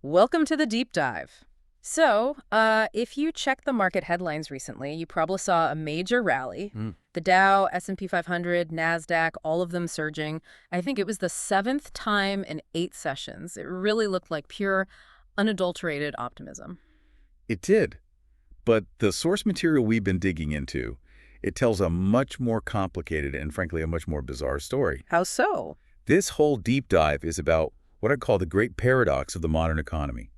Welcome to the deep dive. If you checked the market headlines recently, you probably saw a major rally. Mm. The Dow, S&P 500, NASDAQ, all of them surging. I think it was the seventh time in 8 sessions. It really looked like pure, unadulterated optimism. It did. But the source material we've been digging into, it tells a much more complicated and frankly a much more bizarre story. How so? This whole deep dive is about what I call the great paradox of the modern economy.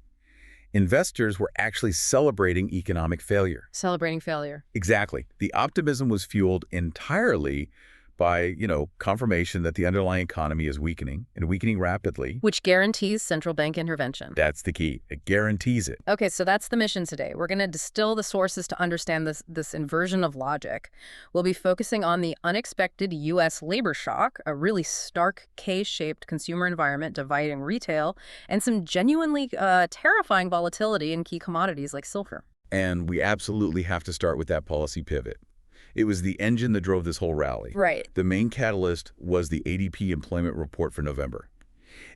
Investors were actually celebrating economic failure. Celebrating failure. Exactly. The optimism was fueled entirely by, confirmation that the underlying economy is weakening and weakening rapidly. Which guarantees central bank intervention. That's the key. It guarantees it. Okay, so that's the mission today. We're going to distill the sources to understand this inversion of logic. We'll be focusing on the unexpected U.S. labor shock, a really stark K-shaped consumer environment dividing retail, and some genuinely terrifying volatility in key commodities like silver. And we absolutely have to start with that policy pivot. It was the engine that drove this whole rally. Right. The main catalyst was the ADP employment report for November.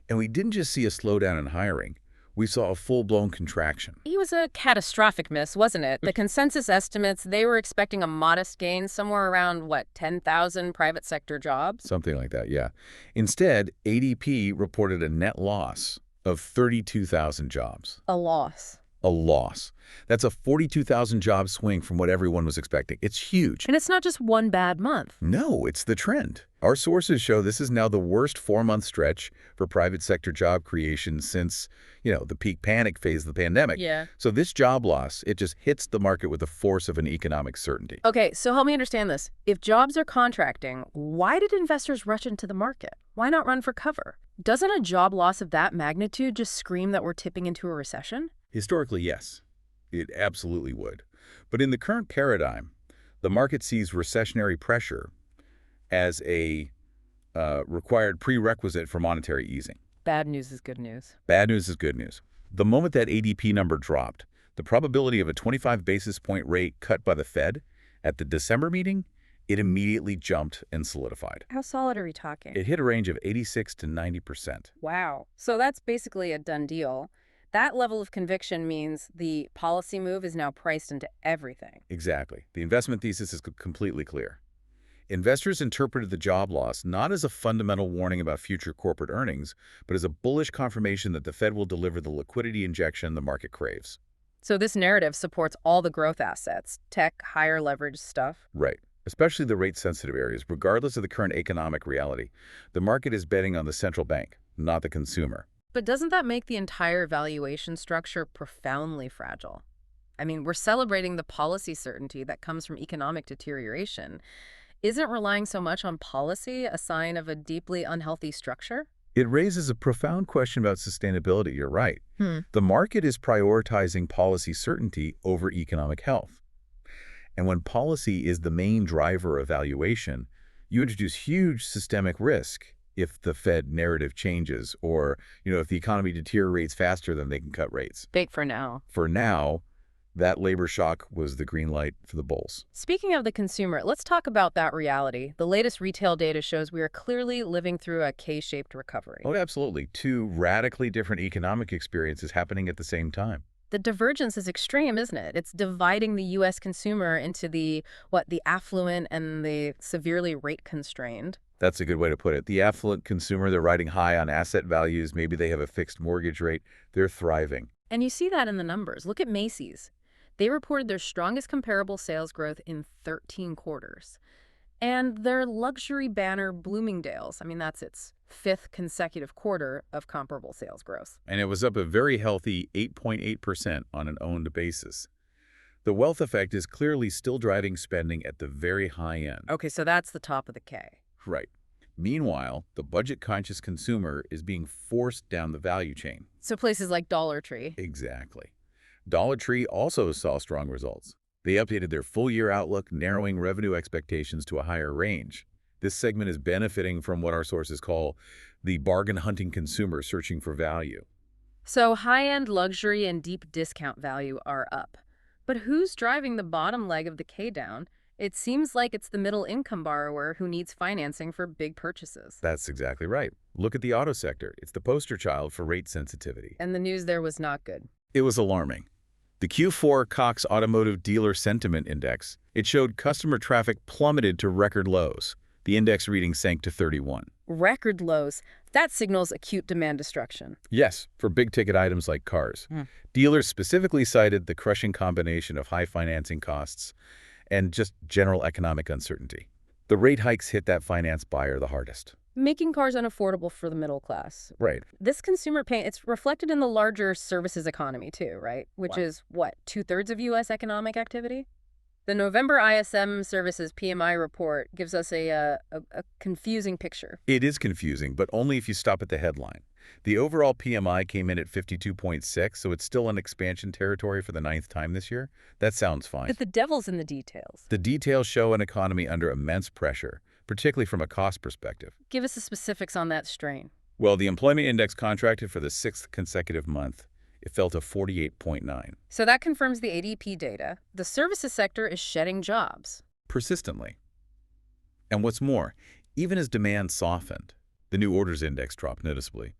And we didn't just see a slowdown in hiring. We saw a full-blown contraction. It was a catastrophic miss, wasn't it? The consensus estimates, they were expecting a modest gain, somewhere around, 10,000 private sector jobs? Something like that, yeah. Instead, ADP reported a net loss of 32,000 jobs. A loss. A loss. That's a 42,000 job swing from what everyone was expecting. It's huge. And it's not just one bad month. No, it's the trend. Our sources show this is now the worst 4-month stretch for private sector job creation since, the peak panic phase of the pandemic. Yeah. So this job loss, it just hits the market with the force of an economic certainty. Okay, so help me understand this. If jobs are contracting, why did investors rush into the market? Why not run for cover? Doesn't a job loss of that magnitude just scream that we're tipping into a recession? Historically, yes. It absolutely would. But in the current paradigm, the market sees recessionary pressure as a required prerequisite for monetary easing. Bad news is good news. Bad news is good news. The moment that ADP number dropped, the probability of a 25 basis point rate cut by the Fed at the December meeting, it immediately jumped and solidified. How solid are we talking? It hit a range of 86 to 90%. Wow. So that's basically a done deal. That level of conviction means the policy move is now priced into everything. Exactly. The investment thesis is completely clear. Investors interpreted the job loss not as a fundamental warning about future corporate earnings, but as a bullish confirmation that the Fed will deliver the liquidity injection the market craves. So this narrative supports all the growth assets, tech, higher leverage stuff. Right. Especially the rate-sensitive areas, regardless of the current economic reality. The market is betting on the central bank, not the consumer. But doesn't that make the entire valuation structure profoundly fragile? I mean, we're celebrating the policy certainty that comes from economic deterioration. Isn't relying so much on policy a sign of a deeply unhealthy structure? It raises a profound question about sustainability, you're right. Hmm. The market is prioritizing policy certainty over economic health. And when policy is the main driver of valuation, you introduce huge systemic risk if the Fed narrative changes or, if the economy deteriorates faster than they can cut rates. Big for now. For now, that labor shock was the green light for the bulls. Speaking of the consumer, let's talk about that reality. The latest retail data shows we are clearly living through a K-shaped recovery. Oh, absolutely. 2 radically different economic experiences happening at the same time. The divergence is extreme, isn't it? It's dividing the U.S. consumer into the affluent and the severely rate-constrained. That's a good way to put it. The affluent consumer, they're riding high on asset values. Maybe they have a fixed mortgage rate. They're thriving. And you see that in the numbers. Look at Macy's. They reported their strongest comparable sales growth in 13 quarters. And their luxury banner, Bloomingdale's, that's its 5th consecutive quarter of comparable sales growth. And it was up a very healthy 8.8% on an owned basis. The wealth effect is clearly still driving spending at the very high end. Okay, so that's the top of the K. Right. Meanwhile, the budget-conscious consumer is being forced down the value chain. So places like Dollar Tree. Exactly. Dollar Tree also saw strong results. They updated their full-year outlook, narrowing revenue expectations to a higher range. This segment is benefiting from what our sources call the bargain-hunting consumer searching for value. So high-end luxury and deep discount value are up. But who's driving the bottom leg of the K down? It seems like it's the middle-income borrower who needs financing for big purchases. That's exactly right. Look at the auto sector. It's the poster child for rate sensitivity. And the news there was not good. It was alarming. The Q4 Cox Automotive Dealer Sentiment Index, it showed customer traffic plummeted to record lows. The index reading sank to 31. Record lows. That signals acute demand destruction. Yes, for big-ticket items like cars. Dealers specifically cited the crushing combination of high financing costs and just general economic uncertainty. The rate hikes hit that finance buyer the hardest. Making cars unaffordable for the middle class. Right. This consumer pain, it's reflected in the larger services economy too, right? Which is, what, 2/3 of U.S. economic activity? The November ISM Services PMI report gives us a confusing picture. It is confusing, but only if you stop at the headline. The overall PMI came in at 52.6, so it's still in expansion territory for the 9th time this year. That sounds fine. But the devil's in the details. The details show an economy under immense pressure, particularly from a cost perspective. Give us the specifics on that strain. Well, the employment index contracted for the 6th consecutive month. It fell to 48.9. So that confirms the ADP data. The services sector is shedding jobs. Persistently. And what's more, even as demand softened, the new orders index dropped noticeably.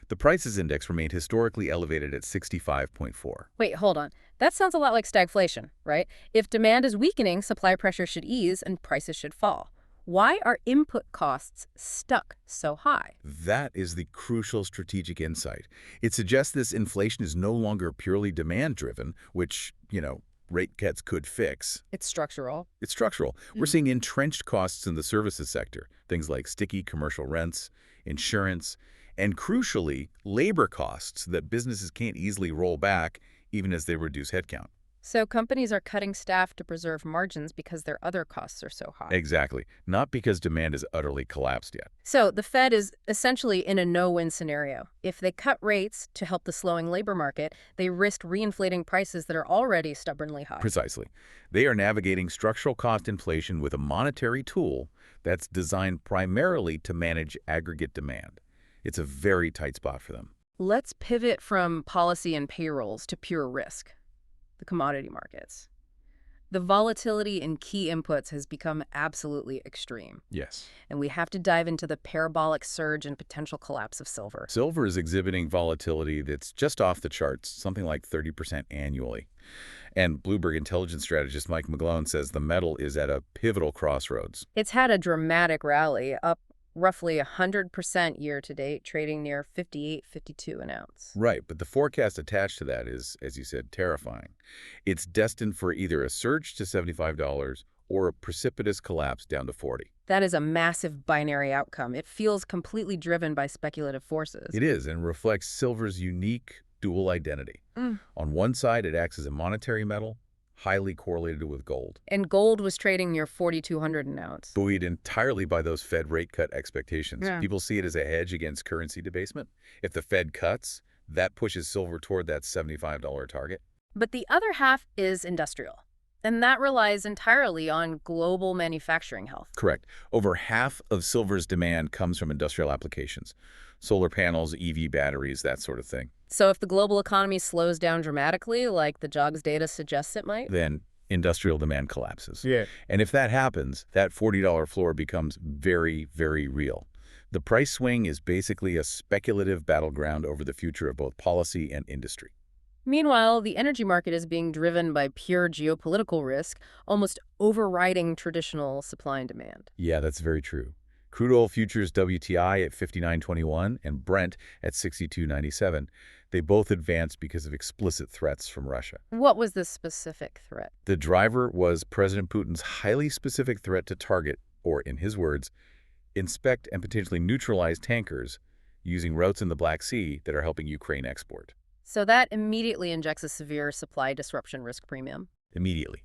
The prices index remained historically elevated at 65.4. Wait, hold on. That sounds a lot like stagflation, right? If demand is weakening, supply pressure should ease and prices should fall. Why are input costs stuck so high? That is the crucial strategic insight. It suggests this inflation is no longer purely demand-driven, which, rate cuts could fix. It's structural. It's structural. We're seeing entrenched costs in the services sector, things like sticky commercial rents, insurance, and crucially, labor costs that businesses can't easily roll back even as they reduce headcount. So companies are cutting staff to preserve margins because their other costs are so high. Exactly. Not because demand has utterly collapsed yet. So the Fed is essentially in a no-win scenario. If they cut rates to help the slowing labor market, they risk reinflating prices that are already stubbornly high. Precisely. They are navigating structural cost inflation with a monetary tool that's designed primarily to manage aggregate demand. It's a very tight spot for them. Let's pivot from policy and payrolls to pure risk. The commodity markets. The volatility in key inputs has become absolutely extreme. Yes. And we have to dive into the parabolic surge and potential collapse of silver. Silver is exhibiting volatility that's just off the charts, something like 30% annually. And Bloomberg intelligence strategist Mike McGlone says the metal is at a pivotal crossroads. It's had a dramatic rally, up roughly 100% year-to-date, trading near $58.52 an ounce. Right, but the forecast attached to that is, as you said, terrifying. It's destined for either a surge to $75 or a precipitous collapse down to $40. That is a massive binary outcome. It feels completely driven by speculative forces. It is, and reflects silver's unique dual identity. On one side, it acts as a monetary metal, highly correlated with gold. And gold was trading near $4,200 an ounce. Buoyed entirely by those Fed rate cut expectations. Yeah. People see it as a hedge against currency debasement. If the Fed cuts, that pushes silver toward that $75 target. But the other half is industrial. And that relies entirely on global manufacturing health. Correct. Over half of silver's demand comes from industrial applications. Solar panels, EV batteries, that sort of thing. So if the global economy slows down dramatically, like the JOGS data suggests it might, Then industrial demand collapses. Yeah. And if that happens, that $40 floor becomes very, very real. The price swing is basically a speculative battleground over the future of both policy and industry. Meanwhile, the energy market is being driven by pure geopolitical risk, almost overriding traditional supply and demand. Yeah, that's very true. Crude oil futures WTI at 59.21 and Brent at 62.97. They both advanced because of explicit threats from Russia. What was the specific threat? The driver was President Putin's highly specific threat to target, or in his words, inspect and potentially neutralize tankers using routes in the Black Sea that are helping Ukraine export. So that immediately injects a severe supply disruption risk premium. Immediately.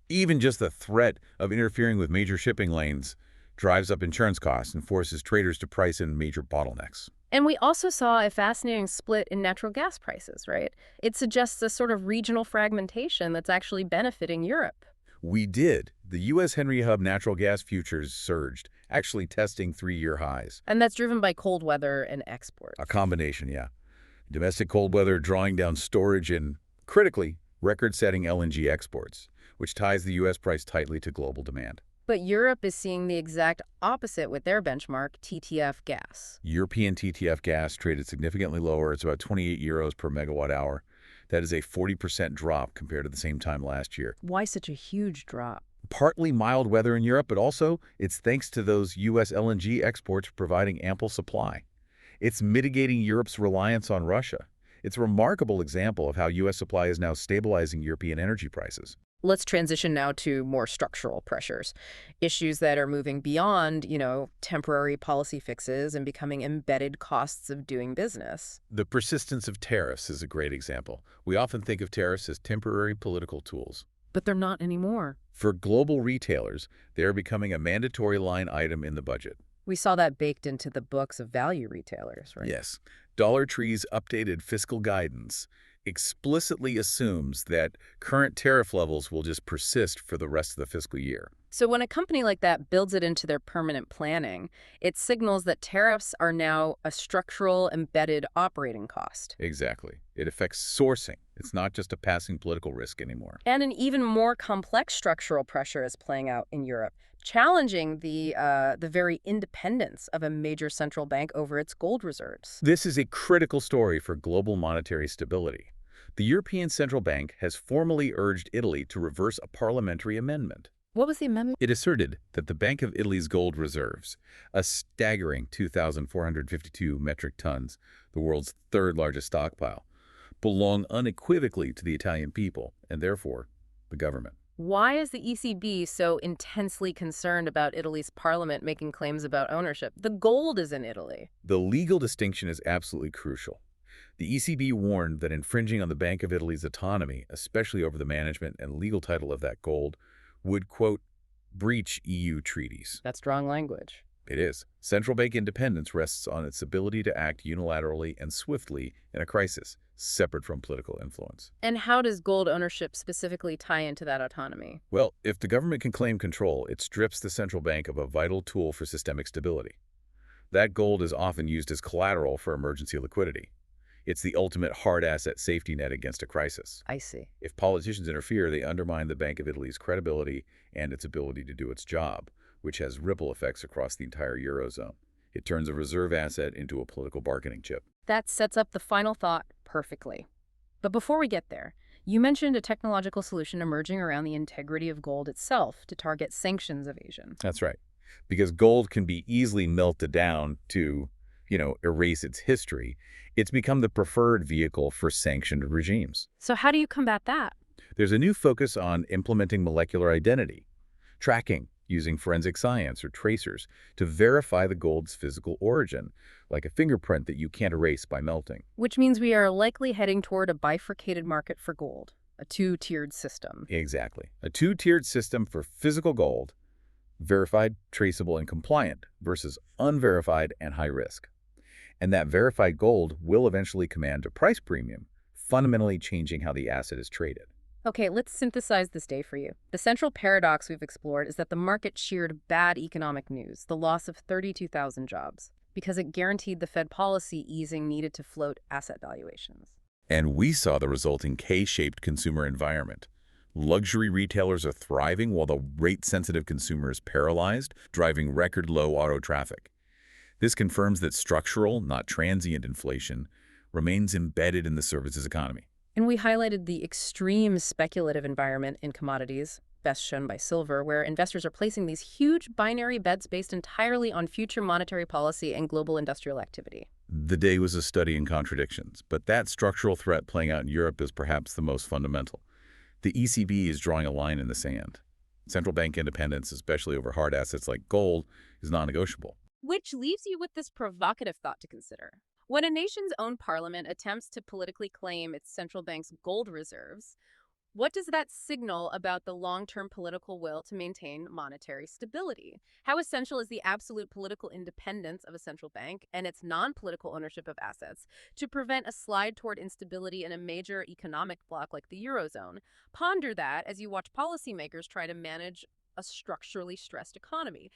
Even just the threat of interfering with major shipping lanes drives up insurance costs and forces traders to price in major bottlenecks. And we also saw a fascinating split in natural gas prices, right? It suggests a sort of regional fragmentation that's actually benefiting Europe. We did. The U.S. Henry Hub natural gas futures surged, actually testing 3-year highs. And that's driven by cold weather and exports. A combination, yeah. Domestic cold weather drawing down storage and, critically, record-setting LNG exports, which ties the U.S. price tightly to global demand. But Europe is seeing the exact opposite with their benchmark, TTF gas. European TTF gas traded significantly lower. It's about 28 euros per megawatt hour. That is a 40% drop compared to the same time last year. Why such a huge drop? Partly mild weather in Europe, but also it's thanks to those U.S. LNG exports providing ample supply. It's mitigating Europe's reliance on Russia. It's a remarkable example of how U.S. supply is now stabilizing European energy prices. Let's transition now to more structural pressures, issues that are moving beyond, temporary policy fixes and becoming embedded costs of doing business. The persistence of tariffs is a great example. We often think of tariffs as temporary political tools. But they're not anymore. For global retailers, they are becoming a mandatory line item in the budget. We saw that baked into the books of value retailers, right? Yes. Dollar Tree's updated fiscal guidance explicitly assumes that current tariff levels will just persist for the rest of the fiscal year. So when a company like that builds it into their permanent planning, it signals that tariffs are now a structural embedded operating cost. Exactly. It affects sourcing. It's not just a passing political risk anymore. And an even more complex structural pressure is playing out in Europe, challenging the very independence of a major central bank over its gold reserves. This is a critical story for global monetary stability. The European Central Bank has formally urged Italy to reverse a parliamentary amendment. What was the amendment? It asserted that the Bank of Italy's gold reserves, a staggering 2,452 metric tons, the world's third largest stockpile, belong unequivocally to the Italian people and therefore the government. Why is the ECB so intensely concerned about Italy's parliament making claims about ownership? The gold is in Italy. The legal distinction is absolutely crucial. The ECB warned that infringing on the Bank of Italy's autonomy, especially over the management and legal title of that gold, would, quote, breach EU treaties. That's strong language. It is. Central bank independence rests on its ability to act unilaterally and swiftly in a crisis, separate from political influence. And how does gold ownership specifically tie into that autonomy? Well, if the government can claim control, it strips the central bank of a vital tool for systemic stability. That gold is often used as collateral for emergency liquidity. It's the ultimate hard asset safety net against a crisis. I see. If politicians interfere, they undermine the Bank of Italy's credibility and its ability to do its job, which has ripple effects across the entire Eurozone. It turns a reserve asset into a political bargaining chip. That sets up the final thought perfectly. But before we get there, you mentioned a technological solution emerging around the integrity of gold itself to target sanctions evasion. That's right. Because gold can be easily melted down to, erase its history. It's become the preferred vehicle for sanctioned regimes. So how do you combat that? There's a new focus on implementing molecular identity, tracking using forensic science or tracers to verify the gold's physical origin, like a fingerprint that you can't erase by melting. Which means we are likely heading toward a bifurcated market for gold, a two-tiered system. Exactly. A two-tiered system for physical gold, verified, traceable, and compliant, versus unverified and high risk. And that verified gold will eventually command a price premium, fundamentally changing how the asset is traded. Okay, let's synthesize this day for you. The central paradox we've explored is that the market cheered bad economic news, the loss of 32,000 jobs, because it guaranteed the Fed policy easing needed to float asset valuations. And we saw the resulting K-shaped consumer environment. Luxury retailers are thriving while the rate-sensitive consumer is paralyzed, driving record-low auto traffic. This confirms that structural, not transient inflation, remains embedded in the services economy. And we highlighted the extreme speculative environment in commodities, best shown by silver, where investors are placing these huge binary bets based entirely on future monetary policy and global industrial activity. The day was a study in contradictions, but that structural threat playing out in Europe is perhaps the most fundamental. The ECB is drawing a line in the sand. Central bank independence, especially over hard assets like gold, is non-negotiable. Which leaves you with this provocative thought to consider. When a nation's own parliament attempts to politically claim its central bank's gold reserves, what does that signal about the long-term political will to maintain monetary stability? How essential is the absolute political independence of a central bank and its non-political ownership of assets to prevent a slide toward instability in a major economic bloc like the Eurozone? Ponder that as you watch policymakers try to manage a structurally stressed economy.